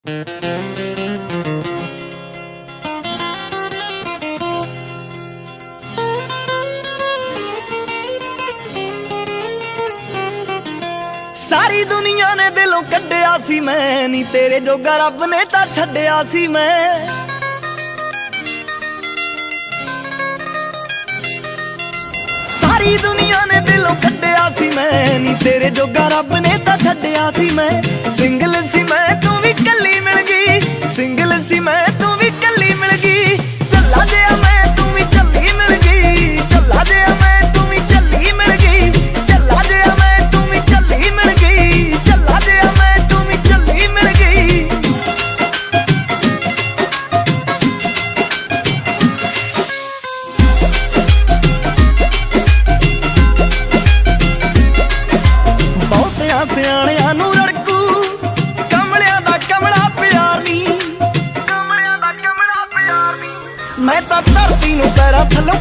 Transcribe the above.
सारी दुनिया ने दिलों कड्डिया सी मैं नी तेरे जोगा रब ने तां छड्डिया सी मैं। सारी दुनिया ने दिलों कड्डिया सी मैं नी तेरे जोगा रब ने तां छड्डिया सी मैं। सिंगल सी मैं तू भी कल्ली मिल गई, सिंगल सी मैं तू भी कल्ली मिल गई। झल्ला जिहा मैं तू भी झल्ली मिल गई, झल्ला जिहा मैं तू भी झल्ली मिल गई, झल्ला जिहा मैं तू भी झल्ली मिल गई, झल्ला जिहा मैं तू भी झल्ली मिल गई। बहुतियां सियाणियां नूं रड़कू कमलियां दा कमला प्यार नी, कमलियां दा कमला प्यार नी। मैं तां धरती नूं पैरां थल्लों